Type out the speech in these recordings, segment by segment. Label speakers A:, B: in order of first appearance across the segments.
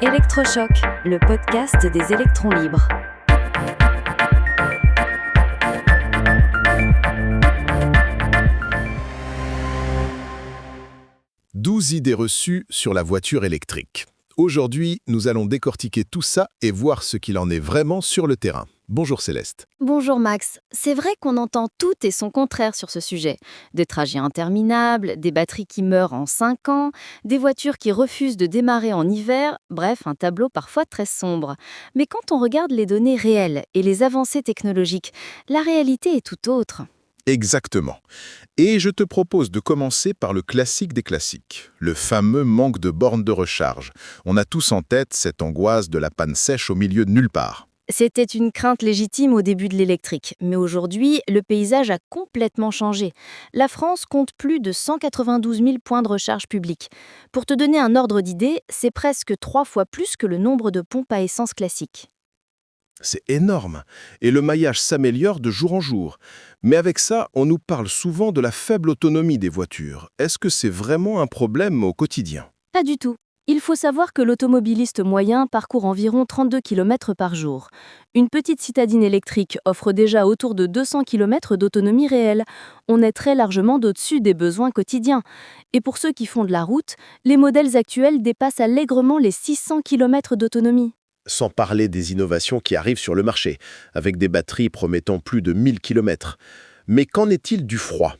A: Électrochoc, le podcast des électrons libres. «
B: 12 idées reçues sur la voiture électrique. Aujourd'hui, nous allons décortiquer tout ça et voir ce qu'il en est vraiment sur le terrain. Bonjour Céleste.
C: Bonjour Max. C'est vrai qu'on entend tout et son contraire sur ce sujet. Des trajets interminables, des batteries qui meurent en 5 ans, des voitures qui refusent de démarrer en hiver, bref, un tableau parfois très sombre. Mais quand on regarde les données réelles et les avancées technologiques, la réalité est tout autre.
B: Exactement. Et je te propose de commencer par le classique des classiques, le fameux manque de bornes de recharge. On a tous en tête cette angoisse de la panne sèche au milieu de nulle part.
C: C'était une crainte légitime au début de l'électrique, mais aujourd'hui, le paysage a complètement changé. La France compte plus de 192 000 points de recharge publics. Pour te donner un ordre d'idée, c'est presque 3 fois plus que le nombre de pompes à essence classiques.
B: C'est énorme. Et le maillage s'améliore de jour en jour. Mais avec ça, on nous parle souvent de la faible autonomie des voitures. Est-ce que c'est vraiment un problème au quotidien ?
C: Pas du tout. Il faut savoir que l'automobiliste moyen parcourt environ 32 km par jour. Une petite citadine électrique offre déjà autour de 200 km d'autonomie réelle. On est très largement au-dessus des besoins quotidiens. Et pour ceux qui font de la route, les modèles actuels dépassent allègrement les 600 km d'autonomie.
B: Sans parler des innovations qui arrivent sur le marché, avec des batteries promettant plus de 1000 km. Mais qu'en est-il du froid ?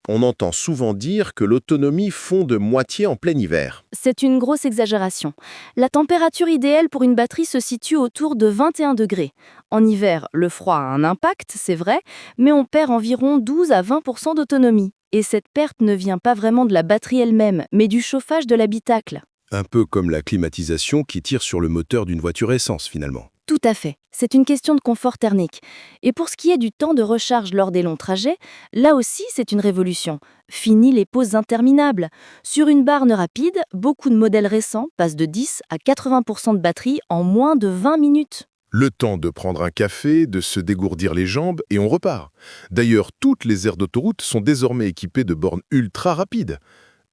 B: On entend souvent dire que l'autonomie fond de moitié en plein hiver.
C: C'est une grosse exagération. La température idéale pour une batterie se situe autour de 21 degrés. En hiver, le froid a un impact, c'est vrai, mais on perd environ 12 à 20% d'autonomie. Et cette perte ne vient pas vraiment de la batterie elle-même, mais du chauffage de l'habitacle.
B: Un peu comme la climatisation qui tire sur le moteur d'une voiture essence finalement.
C: Tout à fait. C'est une question de confort thermique. Et pour ce qui est du temps de recharge lors des longs trajets, là aussi c'est une révolution. Fini les pauses interminables. Sur une borne rapide, beaucoup de modèles récents passent de 10 à 80% de batterie en moins de 20 minutes.
B: Le temps de prendre un café, de se dégourdir les jambes et on repart. D'ailleurs, toutes les aires d'autoroute sont désormais équipées de bornes ultra rapides.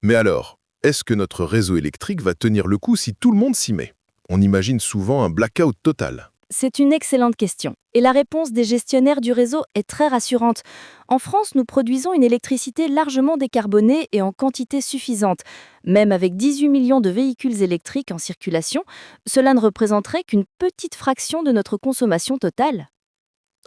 B: Mais alors, est-ce que notre réseau électrique va tenir le coup si tout le monde s'y met ? On imagine souvent un blackout total.
C: C'est une excellente question. Et la réponse des gestionnaires du réseau est très rassurante. En France, nous produisons une électricité largement décarbonée et en quantité suffisante. Même avec 18 millions de véhicules électriques en circulation, cela ne représenterait qu'une petite fraction de notre consommation totale.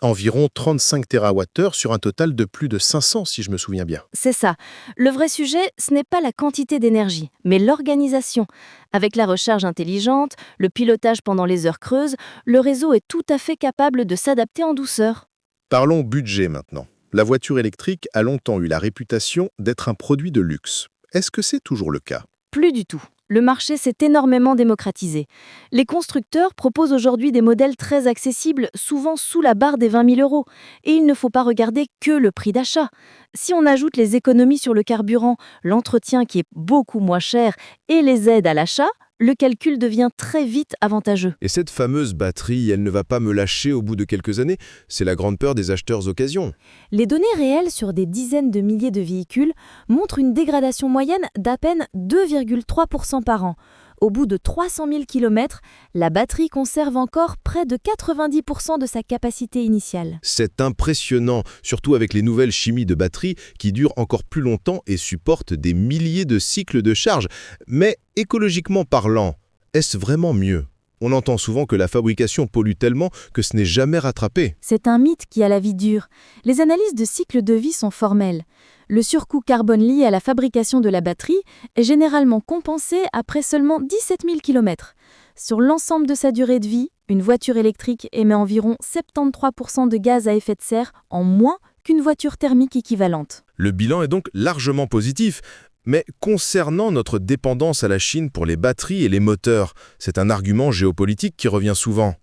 B: Environ 35 TWh sur un total de plus de 500 si je me souviens bien.
C: C'est ça. Le vrai sujet, ce n'est pas la quantité d'énergie, mais l'organisation. Avec la recharge intelligente, le pilotage pendant les heures creuses, le réseau est tout à fait capable de s'adapter en douceur.
B: Parlons budget maintenant. La voiture électrique a longtemps eu la réputation d'être un produit de luxe. Est-ce que c'est toujours le cas ?
C: Plus du tout. Le marché s'est énormément démocratisé. Les constructeurs proposent aujourd'hui des modèles très accessibles, souvent sous la barre des 20 000 €. Et il ne faut pas regarder que le prix d'achat. Si on ajoute les économies sur le carburant, l'entretien qui est beaucoup moins cher et les aides à l'achat, le calcul devient très vite avantageux.
D: Et cette fameuse batterie, elle ne va pas me lâcher au bout de quelques années ? C'est la grande peur des acheteurs occasion.
C: Les données réelles sur des dizaines de milliers de véhicules montrent une dégradation moyenne d'à peine 2,3% par an. Au bout de 300 000 km, la batterie conserve encore près de 90% de sa capacité initiale.
D: C'est impressionnant, surtout avec les nouvelles chimies de batterie qui durent encore plus longtemps et supportent des milliers de cycles de charge. Mais écologiquement parlant, est-ce vraiment mieux ? On entend souvent que la fabrication pollue tellement que ce n'est jamais rattrapé.
C: C'est un mythe qui a la vie dure. Les analyses de cycle de vie sont formelles. Le surcoût carbone lié à la fabrication de la batterie est généralement compensé après seulement 17 000 km. Sur l'ensemble de sa durée de vie, une voiture électrique émet environ 73% de gaz à effet de serre en moins qu'une voiture thermique équivalente.
D: Le bilan est donc largement positif. Mais concernant notre dépendance à la Chine pour les batteries et les moteurs, c'est un argument géopolitique qui revient souvent.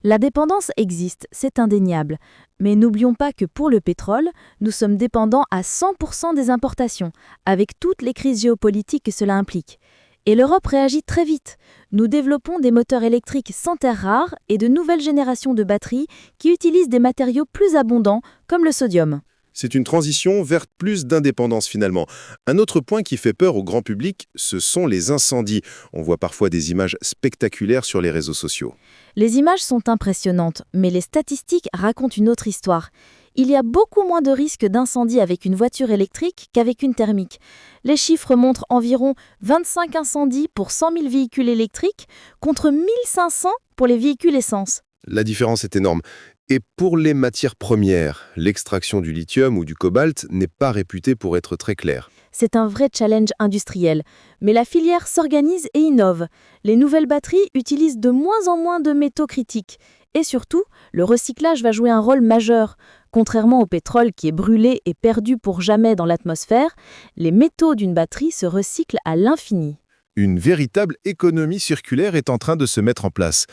C: La dépendance existe, c'est indéniable. Mais n'oublions pas que pour le pétrole, nous sommes dépendants à 100% des importations, avec toutes les crises géopolitiques que cela implique. Et l'Europe réagit très vite. Nous développons des moteurs électriques sans terres rares et de nouvelles générations de batteries qui utilisent des matériaux plus abondants, comme le sodium.
B: C'est une transition vers plus d'indépendance finalement. Un autre point qui fait peur au grand public, ce sont les incendies. On voit parfois des images spectaculaires sur les réseaux sociaux.
C: Les images sont impressionnantes, mais les statistiques racontent une autre histoire. Il y a beaucoup moins de risques d'incendie avec une voiture électrique qu'avec une thermique. Les chiffres montrent environ 25 incendies pour 100 000 véhicules électriques contre 1500 pour les véhicules essence.
B: La différence est énorme. Et pour les matières premières, l'extraction du lithium ou du cobalt n'est pas réputée pour être très claire.
C: C'est un vrai challenge industriel. Mais la filière s'organise et innove. Les nouvelles batteries utilisent de moins en moins de métaux critiques. Et surtout, le recyclage va jouer un rôle majeur. Contrairement au pétrole qui est brûlé et perdu pour jamais dans l'atmosphère, les métaux d'une batterie se recyclent à l'infini.
B: Une véritable économie circulaire est en train de se mettre en place.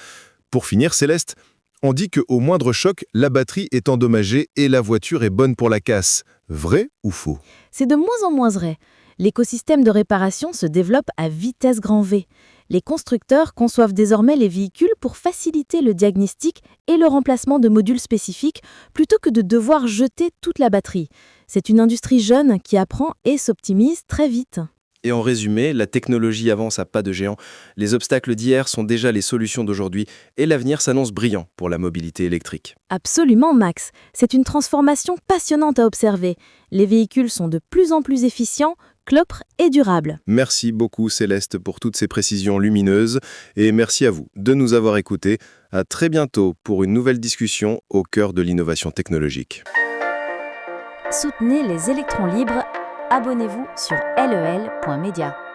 B: Pour finir, Céleste, on dit qu'au moindre choc, la batterie est endommagée et la voiture est bonne pour la casse. Vrai ou faux?
C: C'est de moins en moins vrai. L'écosystème de réparation se développe à vitesse grand V. Les constructeurs conçoivent désormais les véhicules pour faciliter le diagnostic et le remplacement de modules spécifiques plutôt que de devoir jeter toute la batterie. C'est une industrie jeune qui apprend et s'optimise très vite.
E: Et en résumé, la technologie avance à pas de géant. Les obstacles d'hier sont déjà les solutions d'aujourd'hui et l'avenir s'annonce brillant pour la mobilité électrique.
C: Absolument, Max. C'est une transformation passionnante à observer. Les véhicules sont de plus en plus efficients, clopres et durables.
B: Merci beaucoup Céleste pour toutes ces précisions lumineuses et merci à vous de nous avoir écoutés. À très bientôt pour une nouvelle discussion au cœur de l'innovation technologique.
A: Soutenez les électrons libres. Abonnez-vous sur lel.media.